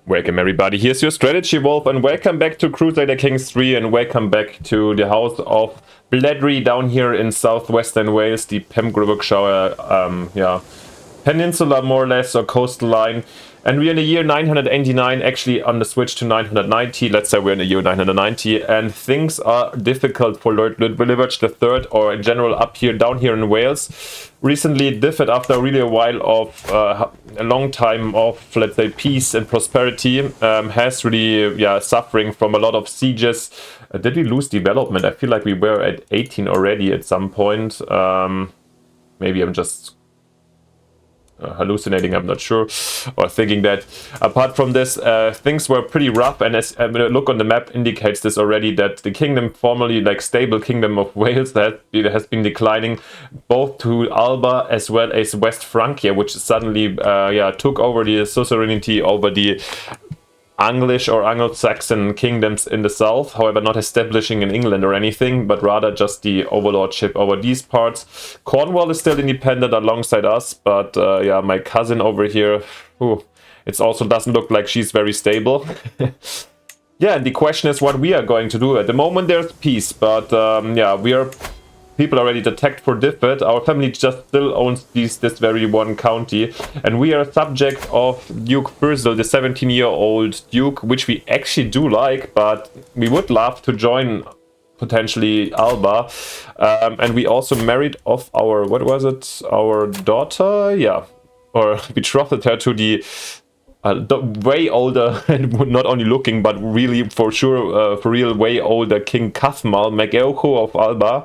Welcome everybody, here's your strategy wolf, and welcome back to Crusader Kings 3, and welcome back to the house of Treachery down here in southwestern Wales, the Pembrokeshire peninsula more or less, or coastal line. And we're in the year 989, actually on the switch to 990, let's say we're in the year 990, and things are difficult for Lord Willibrord III, or in general up here, down here in Wales. Recently differed after really a while of a long time of, let's say, peace and prosperity, has really, suffering from a lot of sieges. Did we lose development? I feel like we were at 18 already at some point. Maybe I'm just hallucinating, I'm not sure, or thinking that. Apart from this, things were pretty rough, and as a look on the map indicates this already, that the kingdom, formerly like stable kingdom of Wales, that has been declining both to Alba as well as West Francia, which suddenly took over the suzerainty over the English or Anglo-Saxon kingdoms in the south, however not establishing in England or anything, but rather just the overlordship over these parts. Cornwall is still independent alongside us, but my cousin over here, it also doesn't look like she's very stable. And the question is what we are going to do. At the moment there's peace, but we are people already detect for Diffid. Our family just still owns this very one county, and we are subject of Duke Furzel, the 17-year-old Duke, which we actually do like, but we would love to join potentially Alba. And we also married off our, our daughter? Or betrothed her to the way older, and not only looking, but really for sure, for real, way older King Cathmal MacEocho of Alba.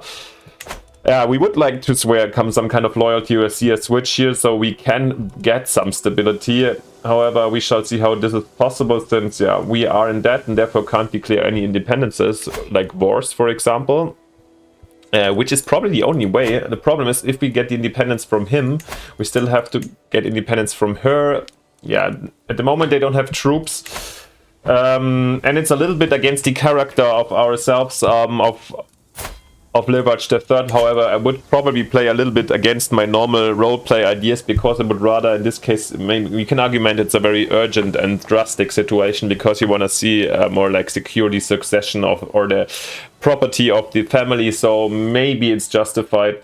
We would like to swear some kind of loyalty or see a switch here, so we can get some stability. However, we shall see how this is possible, since we are in debt and therefore can't declare any independences, like wars, for example. Which is probably the only way. The problem is, if we get the independence from him, we still have to get independence from her. At the moment they don't have troops. And it's a little bit against the character of ourselves, of Willibrord III. However, I would probably play a little bit against my normal roleplay ideas, because I would rather, in this case, maybe we can argument it's a very urgent and drastic situation, because you want to see more like security succession of, or the property of the family, so maybe it's justified.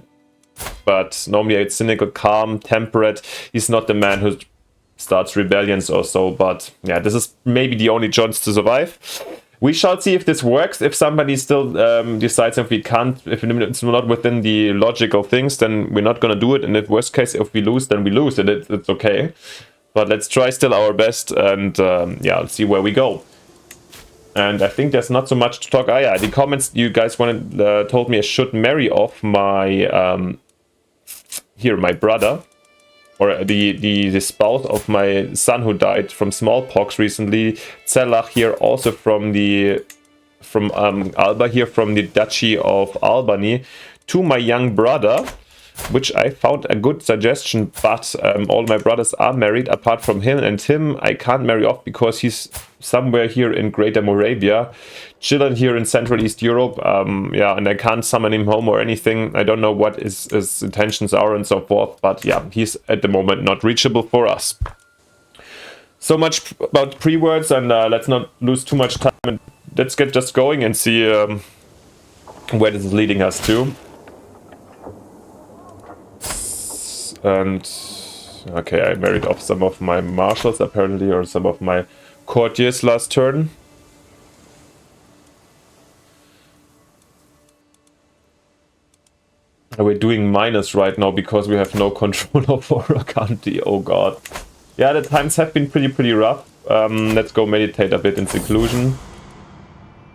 But normally it's cynical, calm, temperate. He's not the man who starts rebellions or so, but this is maybe the only chance to survive. We shall see if this works. If somebody still decides if we can't, if it's not within the logical things, then we're not going to do it. And if worst case, if we lose, then we lose, and it's okay. But let's try still our best, and let's see where we go. And I think there's not so much to talk. The comments you guys told me I should marry off my my brother, or the spouse of my son who died from smallpox recently. Zelach here, also from Alba here, from the Duchy of Albany, to my young brother, which I found a good suggestion. But all my brothers are married apart from him, and him I can't marry off because he's somewhere here in Greater Moravia, chilling here in Central East Europe. And I can't summon him home or anything. I don't know what his intentions are and so forth, but he's at the moment not reachable for us. So much about pre-words, and let's not lose too much time, and let's get just going and see where this is leading us to. And okay, I married off some of my marshals apparently, or some of my courtiers last turn. We're doing minus right now because we have no control over our county. Oh god. The times have been pretty rough. Let's go meditate a bit in seclusion.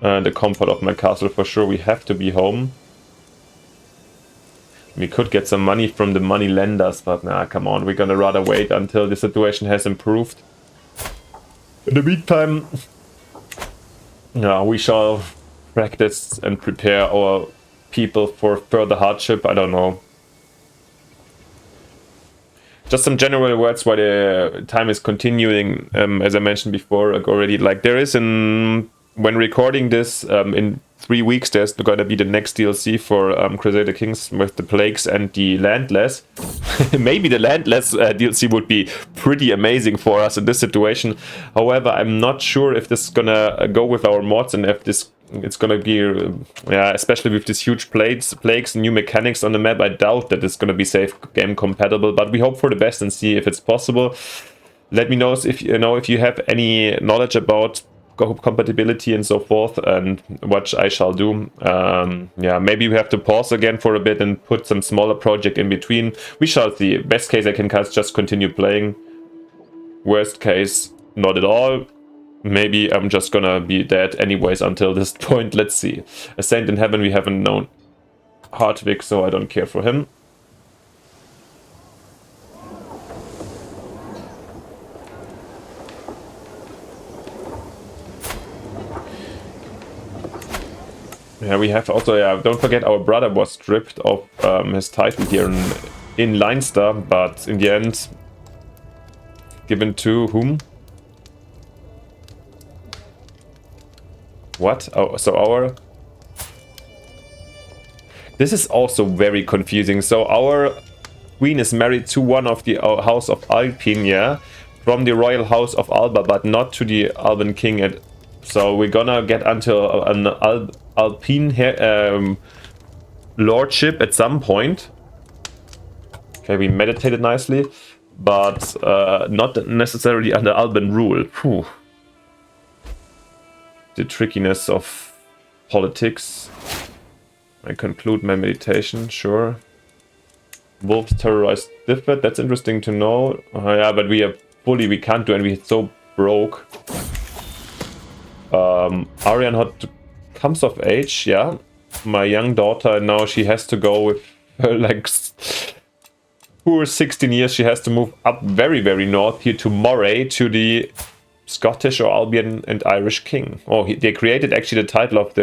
The comfort of my castle for sure. We have to be home. We could get some money from the money lenders, but come on, we're gonna rather wait until the situation has improved. In the meantime, we shall practice and prepare our people for further hardship. I don't know. Just some general words while the time is continuing. As I mentioned before already, like there is when recording this in 3 weeks there's going to be the next DLC for Crusader Kings with the plagues and the landless. Maybe the landless DLC would be pretty amazing for us in this situation. However, I'm not sure if this is gonna go with our mods and if this it's gonna be, especially with these huge plagues, new mechanics on the map. I doubt that it's gonna be safe game compatible, but we hope for the best and see if it's possible. Let me know if you have any knowledge about compatibility and so forth, and what I shall do. Maybe we have to pause again for a bit and put some smaller project in between. We shall see. Best case, I can just continue playing. Worst case, not at all. Maybe I'm just gonna be dead anyways until this point. Let's see. A Saint in Heaven, we haven't known Hartwig, so I don't care for him. Yeah, we have also, don't forget our brother was stripped of his title here in Leinster, but in the end, given to whom? What? Oh, so our... This is also very confusing. So our queen is married to one of the House of Alpine, yeah? From the royal house of Alba, but not to the Alban king. So we're gonna get until an Alpine lordship at some point. Okay, we meditated nicely, but not necessarily under Alban rule. Whew. The trickiness of politics. I conclude my meditation, sure. Wolves terrorized Diffet, that's interesting to know. Yeah, but we can't do, and we're so broke. Arian comes of age, yeah. My young daughter, now she has to go with her, like, poor 16 years. She has to move up very, very north here to Moray, to the Scottish or Albion and Irish king. Oh, they created actually the title of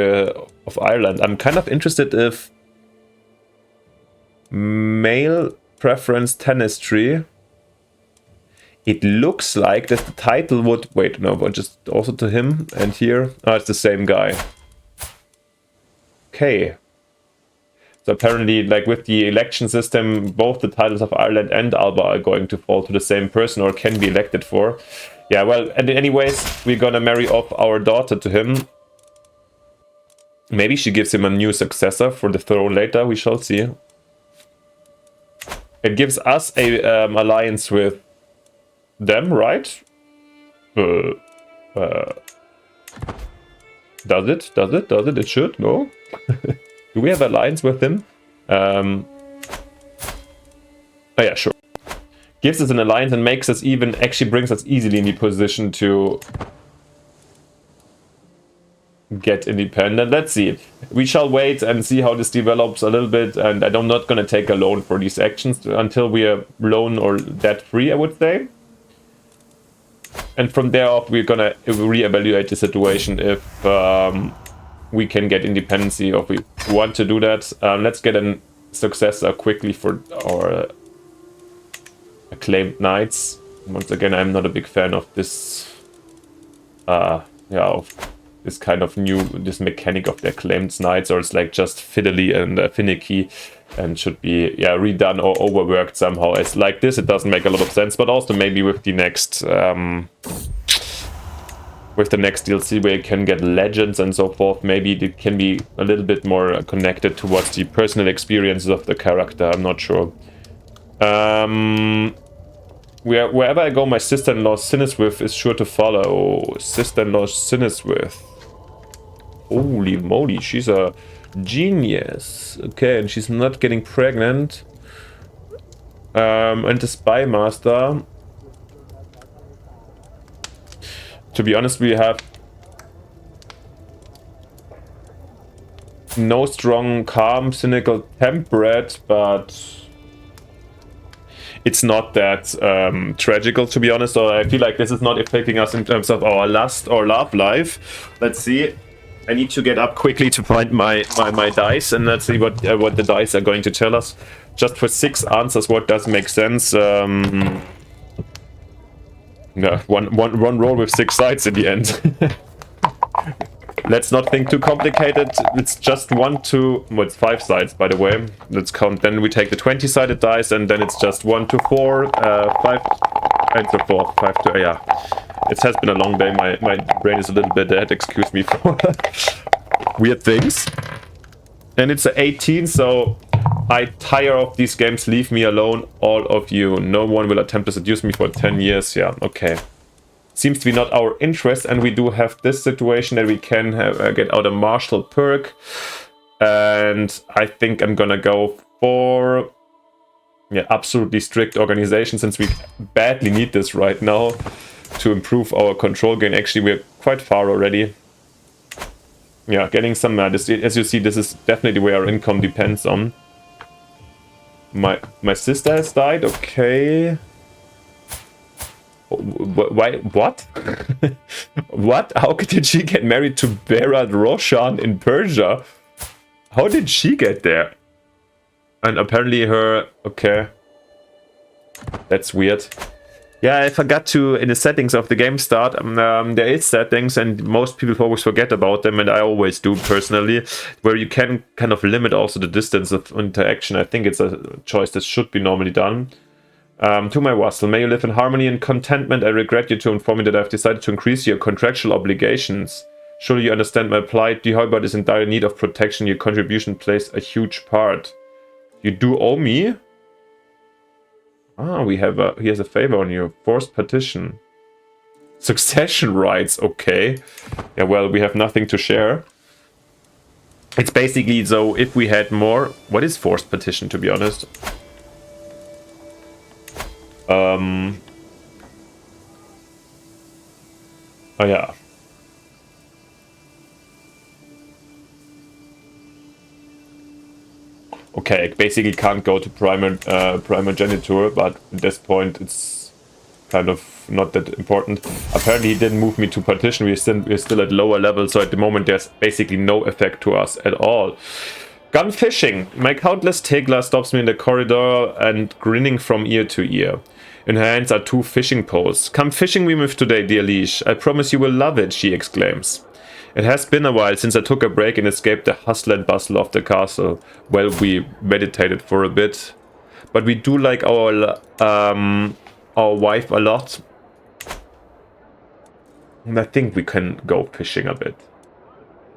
Ireland. I'm kind of interested if male preference tenestry. It looks like that the title would... Wait, no, but just also to him and here. Oh, it's the same guy. Okay. So apparently, like with the election system, both the titles of Ireland and Alba are going to fall to the same person or can be elected for. Yeah, well, and anyways, we're gonna marry off our daughter to him. Maybe she gives him a new successor for the throne later, we shall see. It gives us a alliance with them, right? Does it? It should? No? Do we have alliance with them? Oh yeah, sure. Gives us an alliance and makes us even, actually brings us easily in the position to get independent. Let's see. We shall wait and see how this develops a little bit, and I'm not going to take a loan for these actions until we are loan or debt free, I would say. And from there off, we're going to reevaluate the situation if we can get independency or if we want to do that. Let's get a successor quickly for our acclaimed knights. Once again, I'm not a big fan of this of this kind of this mechanic of the acclaimed knights, or it's like just fiddly and finicky and should be redone or overworked somehow. It's like this, it doesn't make a lot of sense, but also maybe with the next DLC where you can get legends and so forth, maybe it can be a little bit more connected towards the personal experiences of the character. I'm not sure. Wherever I go, my sister-in-law Siniswith is sure to follow. Sister-in-law Siniswith. Holy moly, she's a genius. Okay, and she's not getting pregnant. And the Spy Master. To be honest, we have no strong, calm, cynical, temperate, but it's not that tragical, to be honest. So I feel like this is not affecting us in terms of our lust or love life. Let's see. I need to get up quickly to find my dice, and let's see what the dice are going to tell us. Just for 6 answers, what does make sense? No, one roll with 6 sides in the end. Let's not think too complicated. It's just 1 to... Well, it's 5 sides, by the way. Let's count. Then we take the 20-sided dice, and then it's just 1 to 4, 5, and so forth. 5 to... yeah. It has been a long day. My brain is a little bit dead. Excuse me for weird things. And it's an 18, so I tire of these games. Leave me alone, all of you. No one will attempt to seduce me for 10 years. Yeah, okay. Seems to be not our interest, and we do have this situation that we can have, get out a martial perk. And I think I'm gonna go for absolutely strict organization, since we badly need this right now to improve our control gain. Actually, we're quite far already. Yeah, getting some as you see, this is definitely where our income depends on. My sister has died. Okay. Why? What? What? How did she get married to Berat Roshan in Persia? How did she get there? And apparently her... Okay. That's weird. Yeah, I forgot to, in the settings of the game start, there is settings, and most people always forget about them, and I always do personally, where you can kind of limit also the distance of interaction. I think it's a choice that should be normally done. To my vassal, may you live in harmony and contentment. I regret you to inform you that I've decided to increase your contractual obligations. Surely you understand my plight. The Hoybard is in dire need of protection. Your contribution plays a huge part. You do owe me? Ah, he has a favor on you. Forced partition. Succession rights, okay. Yeah, well, we have nothing to share. It's basically, so if we had more... What is forced partition, to be honest? Oh, yeah. Okay, basically can't go to primogeniture, but at this point it's kind of not that important. Apparently he didn't move me to partition. We're still at lower level, so at the moment there's basically no effect to us at all. Gun fishing. My countless Tegla stops me in the corridor and grinning from ear to ear. In her hands are 2 fishing poles. Come fishing with today, dear liege. I promise you will love it, she exclaims. It has been a while since I took a break and escaped the hustle and bustle of the castle. Well, we meditated for a bit. But we do like our wife a lot. And I think we can go fishing a bit.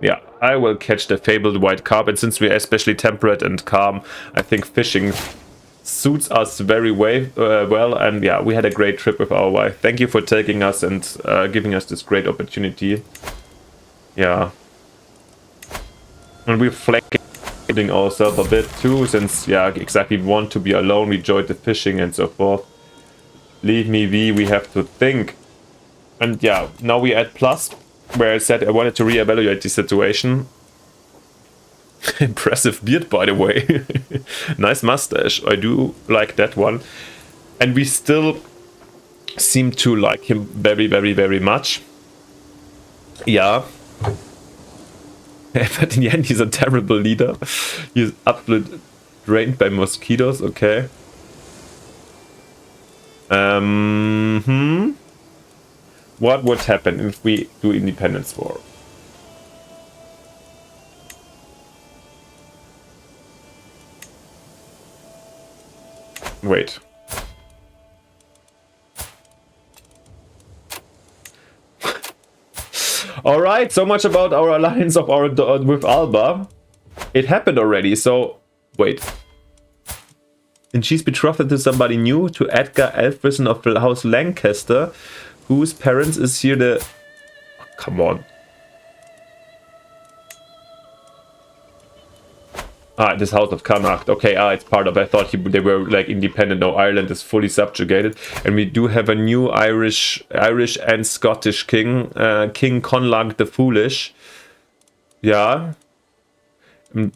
Yeah, I will catch the fabled white carp, and since we are especially temperate and calm, I think fishing suits us very well. And yeah, we had a great trip with our wife. Thank you for taking us and giving us this great opportunity. Yeah. And we're flanking ourselves a bit too, since, yeah, exactly, we want to be alone, we enjoyed the fishing and so forth. Leave me be, we have to think. And yeah, now we're at plus, where I said I wanted to reevaluate the situation. Impressive beard, by the way. Nice mustache, I do like that one. And we still seem to like him very, very, very much. Yeah. But in the end, he's a terrible leader. He's absolutely drained by mosquitoes. Okay. What would happen if we do independence war? Wait. Alright, so much about our alliance of with Alba. It happened already, so... Wait. And she's betrothed to somebody new, to Edgar Elfrison of the House Lancaster, whose parents is here the... Oh, come on. Ah, this House of Connacht. Okay, it's part of... I thought they were like independent. No, Ireland is fully subjugated. And we do have a new Irish and Scottish king. King Conlag the Foolish. Yeah.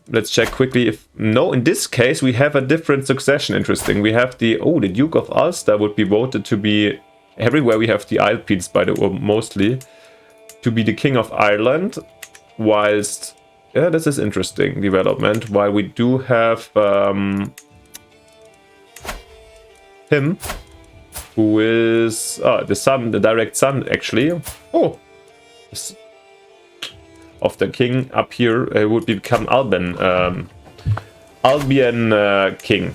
Let's check quickly if... No, in this case we have a different succession. Interesting. We have the... Oh, the Duke of Ulster would be voted to be... Everywhere we have the Alpines, by the way, mostly. To be the King of Ireland. Whilst... Yeah, this is interesting development. While we do have him, who is the son, the direct son, actually. Oh, of the king up here would become Albion king.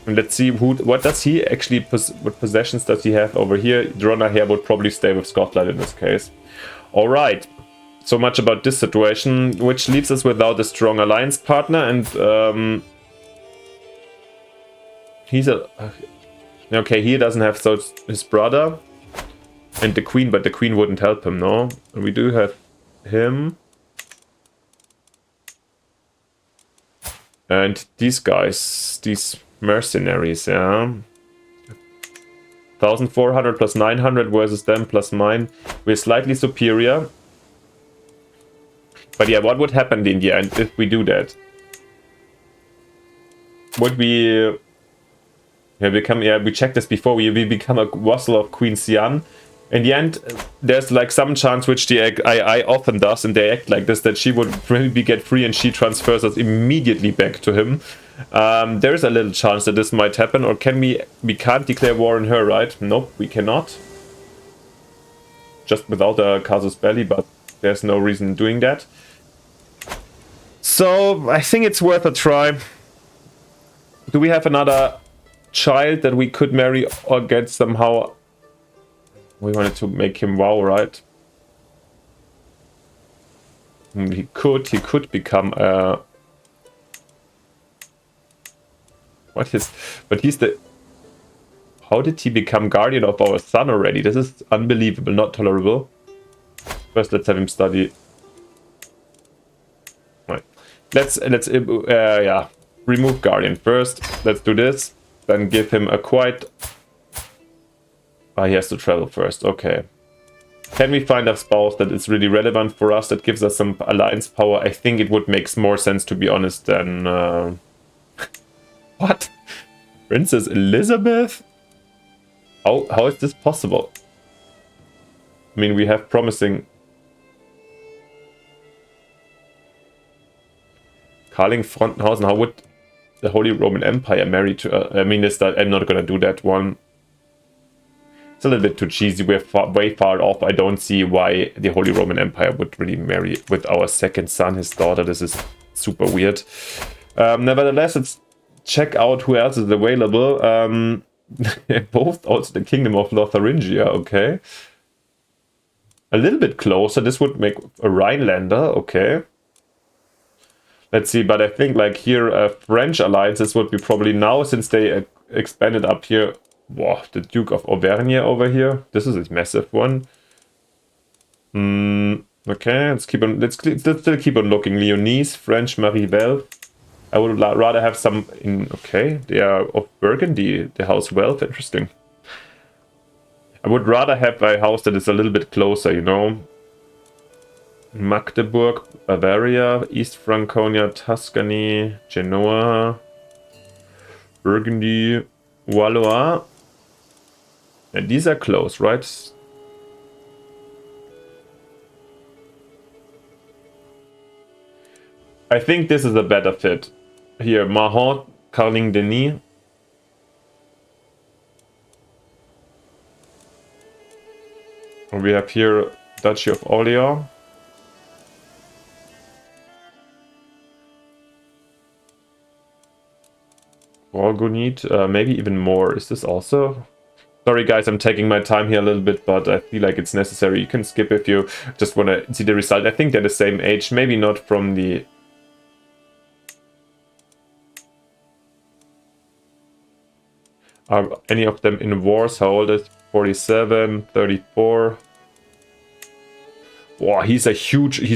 And let's see what does he actually what possessions does he have over here. Dronahair would probably stay with Scotland in this case. All right. So much about this situation, which leaves us without a strong alliance partner, and he's a okay. He doesn't have his brother and the queen, but the queen wouldn't help him. No, and we do have him and these guys, these mercenaries. Yeah, 1,400 plus 900 versus them plus mine. We're slightly superior. But yeah, what would happen in the end if we do that? Would we become, we checked this before, we become a vassal of Queen Xian. In the end, there's like some chance, which the AI often does, and they act like this, that she would maybe get free and she transfers us immediately back to him. There is a little chance that this might happen, or can we can't declare war on her, right? Nope, we cannot. Just without a casus belli, but there's no reason doing that. So, I think it's worth a try. Do we have another child that we could marry or get somehow? We wanted to make him wow, right? He could become a... What is... But he's the... How did he become guardian of our son already? This is unbelievable, not tolerable. First, let's have him study... Right. Let's remove guardian first. Let's do this. Then give him a quite... he has to travel first. Okay. Can we find a spouse that is really relevant for us, that gives us some alliance power? I think it would make more sense, to be honest, than... What? Princess Elizabeth? How is this possible? I mean, we have promising... Karling Frontenhausen, how would the Holy Roman Empire marry to... I mean, I'm not gonna do that one. It's a little bit too cheesy. We're way far off. I don't see why the Holy Roman Empire would really marry with our second son, his daughter. This is super weird. Nevertheless, let's check out who else is available. Both also the Kingdom of Lotharingia, okay. A little bit closer. This would make a Rhinelander, okay. Let's see, but I think like here, French alliances would be probably now, since they expanded up here. Wow, the Duke of Auvergne over here. This is a massive one. Okay, let's still keep on looking. Lyonese, French, Marivelle. I would rather have some in... Okay, they are of Burgundy, the House Wealth. Interesting. I would rather have a house that is a little bit closer, you know. Magdeburg, Bavaria, East Franconia, Tuscany, Genoa, Burgundy, Valois. And these are close, right? I think this is a better fit. Here, Mahon, Carling Denis. We have here Duchy of Orleans. Bourgogne, maybe even more. Is this also... Sorry guys, I'm taking my time here a little bit, but I feel like it's necessary. You can skip if you just want to see the result. I think they're the same age, maybe not from the... Are any of them in wars? How old is 47, 34? Wow, he's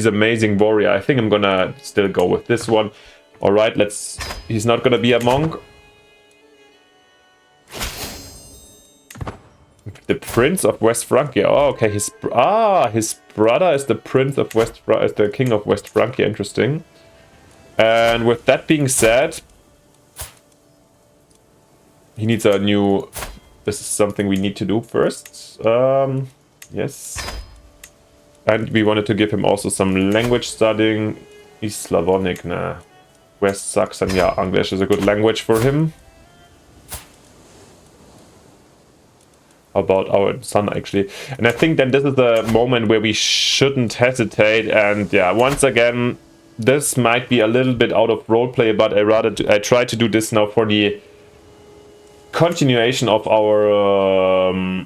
amazing warrior. I think I'm gonna still go with this one. Alright, he's not gonna be a monk. The Prince of West Francia. Oh, okay. His brother is the Prince of is the King of West Francia. Interesting. And with that being said, he needs a new... This is something we need to do first. Yes. And we wanted to give him also some language studying. East Slavonic, nah. West Saxon, yeah, English is a good language for him. about our son actually. And I think that this is the moment where we shouldn't hesitate. And yeah, once again, this might be a little bit out of roleplay, but I try to do this now for the continuation of our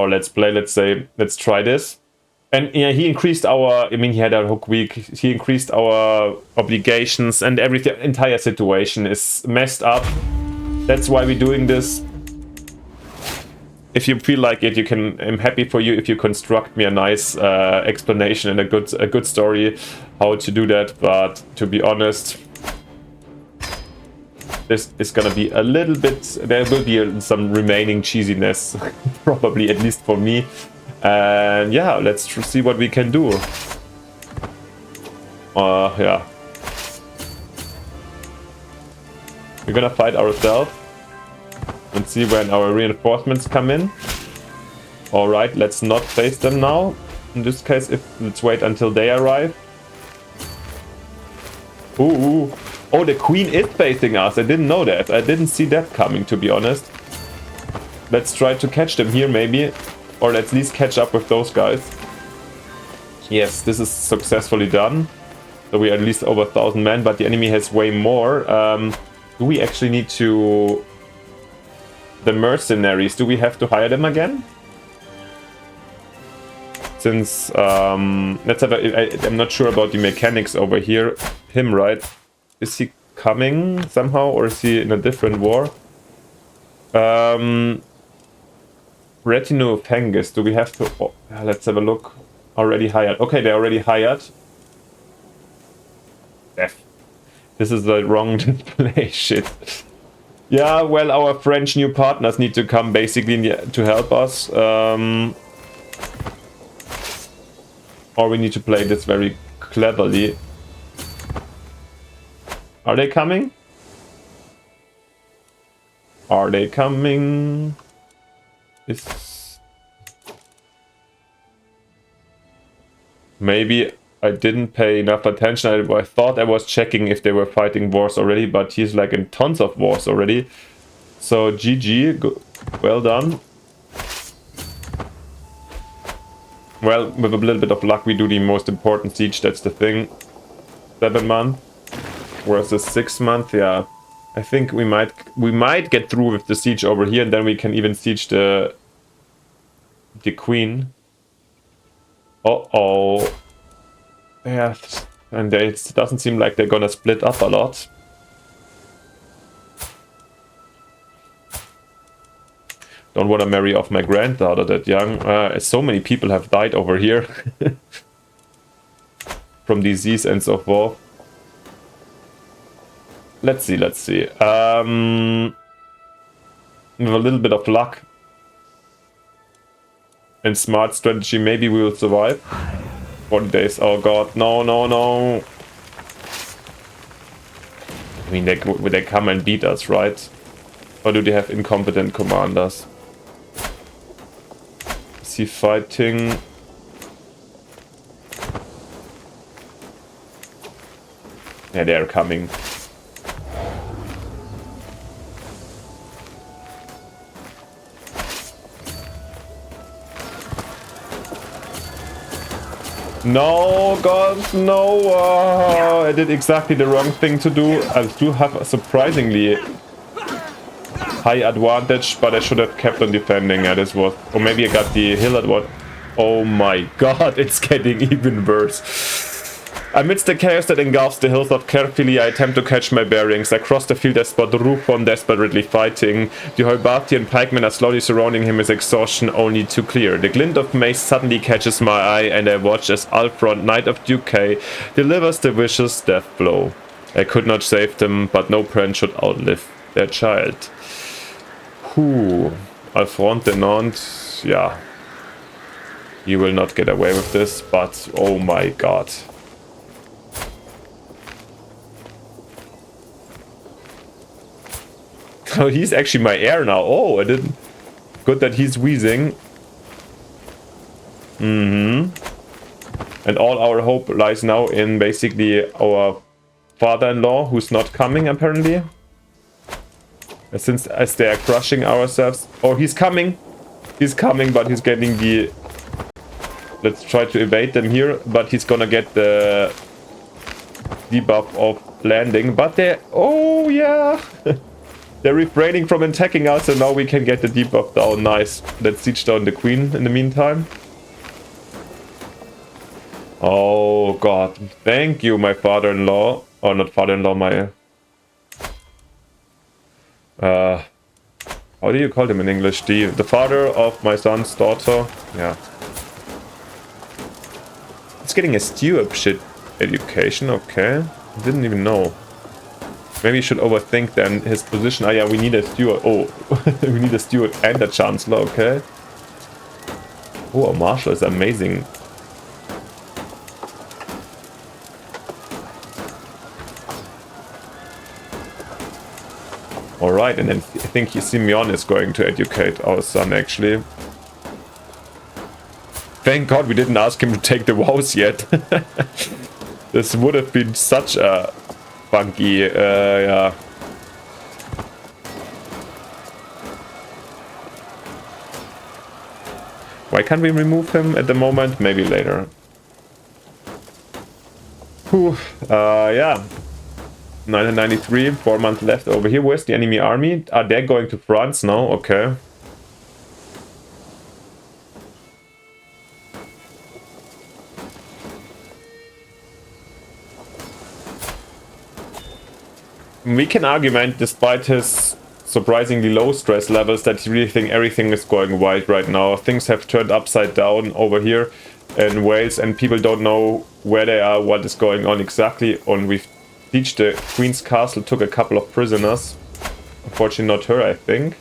let's play. Let's say, let's try this. And yeah, he increased our, I mean, he had a hook week, he increased our obligations, and everything, entire situation is messed up. That's why we're doing this. If you feel like it, you can, I'm happy for you if you construct me a nice explanation and a good story how to do that. But to be honest, this is gonna be a little bit, there will be some remaining cheesiness, probably, at least for me. And yeah, let's see what we can do. Yeah. We're gonna fight ourselves and see when our reinforcements come in. Alright, let's not face them now. In this case, let's wait until they arrive. Ooh. Oh, the queen is facing us. I didn't know that. I didn't see that coming, to be honest. Let's try to catch them here, maybe. Or let's at least catch up with those guys. Yes, this is successfully done. So we are at least over 1,000 men, but the enemy has way more. Do we actually need to... The mercenaries, do we have to hire them again? Since, let's have a... I'm not sure about the mechanics over here. Him, right? Is he coming somehow, or is he in a different war? Retinue of Hengist, do we have to... Oh, let's have a look. Already hired. Okay, they're already hired. F. This is the wrong display. Shit. Yeah, well, our French new partners need to come basically to help us. Or we need to play this very cleverly. Are they coming? Are they coming? Maybe I didn't pay enough attention. I thought I was checking if they were fighting wars already, but he's like in tons of wars already. So GG, well done. Well, with a little bit of luck, we do the most important siege. That's the thing. 7 months versus 6 months. Yeah, I think we might get through with the siege over here, and then we can even siege the queen. Uh-oh. Yeah, and it doesn't seem like they're gonna split up a lot. Don't want to marry off my granddaughter that young. So many people have died over here. From disease and so forth. Let's see. With a little bit of luck and smart strategy, maybe we will survive. 40 days. Oh god, no. I mean, they come and beat us, right? Or do they have incompetent commanders? Is he fighting? Yeah, they're coming. No, God, no! I did exactly the wrong thing to do. I do have a surprisingly high advantage, but I should have kept on defending. Yeah, this was... Or maybe I got the hill at what... Oh my god, it's getting even worse. Amidst the chaos that engulfs the hills of carefully, I attempt to catch my bearings. I cross the field as spot Rufon desperately fighting. The Heubartian pikemen are slowly surrounding him with exhaustion only too clear. The glint of mace suddenly catches my eye, and I watch as Alfrond, Knight of Duque, delivers the vicious death blow. I could not save them, but no parent should outlive their child. Whew. Alfrond de Nantes, yeah. You will not get away with this, but oh my god. Oh, he's actually my heir now. Oh, I didn't... Good that he's wheezing. And all our hope lies now in basically our father-in-law, who's not coming, apparently. Since as they are crushing ourselves. Oh, he's coming. He's coming, but he's getting the... Let's try to evade them here, but he's gonna get the debuff of landing. But they're... Oh, yeah! They're refraining from attacking us, and now we can get the debuff down. Nice. Let's siege down the queen in the meantime. Oh, God. Thank you, my father-in-law. Or not father-in-law, my... how do you call him in English? The father of my son's daughter. Yeah. He's getting a stewardship education, okay. Didn't even know. Maybe you should overthink then his position. Ah yeah, we need a steward. Oh, we need a steward and a chancellor, okay. Oh, a marshal is amazing. Alright, and then I think Simeon is going to educate our son, actually. Thank God we didn't ask him to take the vows yet. This would have been such a funky, yeah. Why can't we remove him at the moment? Maybe later. Whew, yeah. 1993, 4 months left over here. Where's the enemy army? Are they going to France now? Okay. We can argument, despite his surprisingly low stress levels, that he really think everything is going right right now. Things have turned upside down over here in Wales, and people don't know where they are, what is going on exactly. And we've sieged the Queen's Castle, took a couple of prisoners. Unfortunately not her, I think.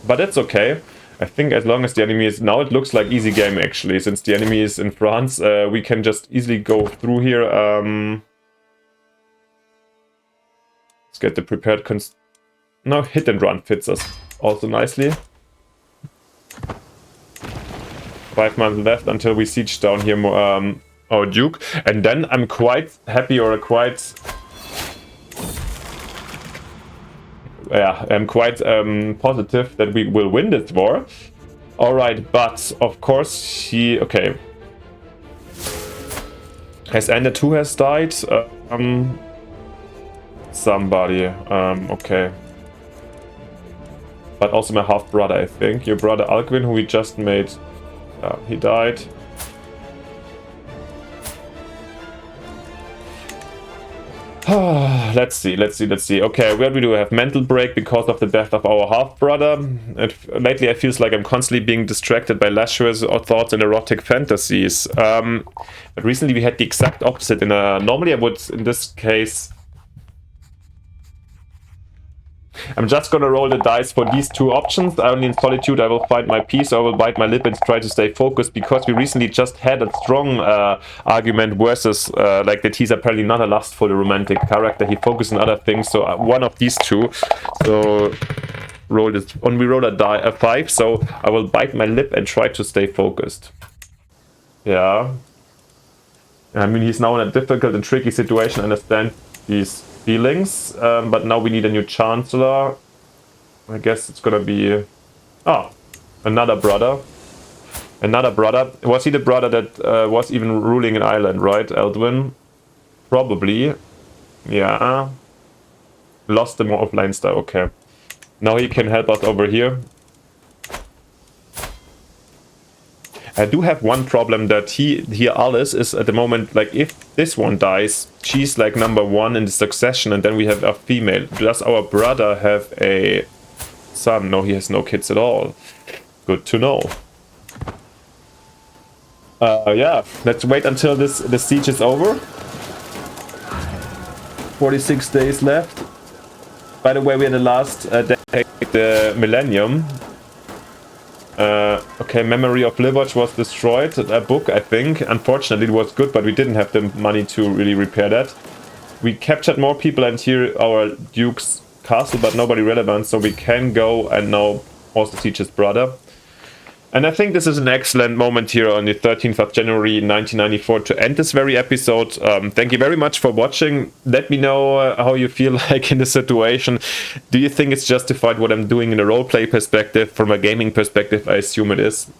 But that's okay. I think as long as the enemy is... Now it looks like easy game, actually. Since the enemy is in France, we can just easily go through here. Let's get the prepared... No, hit and run fits us also nicely. 5 months left until we siege down here our Duke. And then I'm quite happy, or quite... Yeah, I'm quite positive that we will win this war. Alright, but of course he... Okay. Has ended, who has died? Somebody. Okay. But also my half-brother, I think. Your brother Alcuin, who we just made... he died. Let's see. Okay, where we do have mental break because of the death of our half-brother. Lately I feel like I'm constantly being distracted by leisure thoughts and erotic fantasies. But recently we had the exact opposite. Normally I would, in this case... I'm just gonna roll the dice for these two options. Only in solitude I will find my peace, or I will bite my lip and try to stay focused, because we recently just had a strong argument versus like that he's apparently not a lustful romantic character. He focuses on other things, so one of these two. So roll this. When we roll a 5, so I will bite my lip and try to stay focused. Yeah. I mean, he's now in a difficult and tricky situation. I understand these feelings, but now we need a new chancellor. I guess it's gonna be another brother. Was he the brother that was even ruling an island, right? Eldwin, probably. Yeah, lost the more of Leinster. Okay, now he can help us over here. I do have one problem, that Alice is at the moment, like, if this one dies, she's like number 1 in the succession, and then we have a female. Does our brother have a son? No, he has no kids at all. Good to know. Yeah, let's wait until the siege is over. 46 days left. By the way, we had the last decade, the millennium. Okay, Memory of Livage was destroyed, a book, I think. Unfortunately, it was good, but we didn't have the money to really repair that. We captured more people and here our Duke's castle, but nobody relevant, so we can go and now also siege his brother. And I think this is an excellent moment here on the 13th of January 1994 to end this very episode. Thank you very much for watching. Let me know how you feel like in the situation. Do you think it's justified what I'm doing in a roleplay perspective? From a gaming perspective, I assume it is.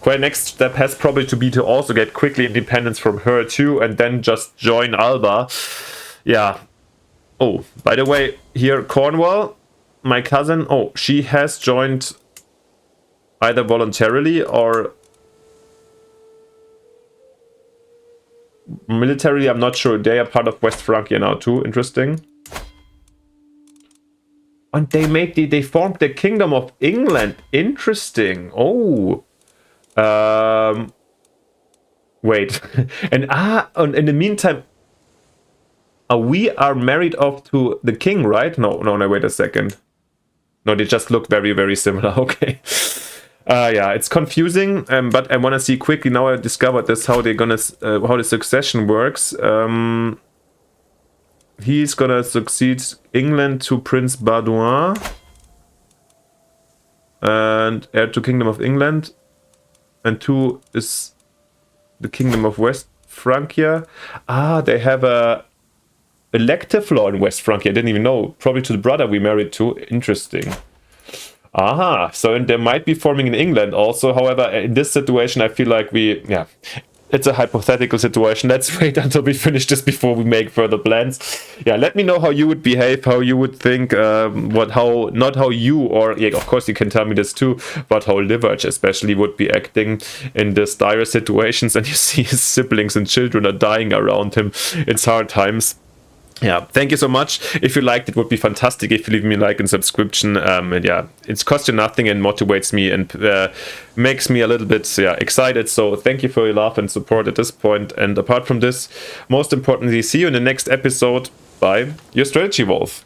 Quite next step has probably to be to also get quickly independence from her too, and then just join Alba. Yeah. Oh, by the way, here Cornwall, my cousin, oh, she has joined either voluntarily or militarily. I'm not sure. They are part of West Francia now too. Interesting. And they formed the Kingdom of England. Interesting. Oh. Wait. And in the meantime, we are married off to the king, right? No, wait a second. No, they just look very, very similar. Okay. Yeah, it's confusing, but I want to see quickly. Now I discovered this, how they're gonna, how the succession works. He's gonna succeed England to Prince Baudouin and heir to Kingdom of England, and 2 is the Kingdom of West Francia. They have a elective law in West Francia. I didn't even know. Probably to the brother we married to. Interesting. So there might be forming in England also. However, in this situation, I feel like it's a hypothetical situation. Let's wait until we finish this before we make further plans. Yeah, let me know how you would behave, how you would think, not how you, or yeah, of course you can tell me this too, but how Liverch especially would be acting in this dire situations. And you see his siblings and children are dying around him. It's hard times. Yeah, thank you so much. If you liked it, would be fantastic if you leave me a like and subscription. And yeah, it's cost you nothing and motivates me and makes me a little bit excited. So thank you for your love and support at this point. And apart from this, most importantly, see you in the next episode. Bye, your Strategy Wolf.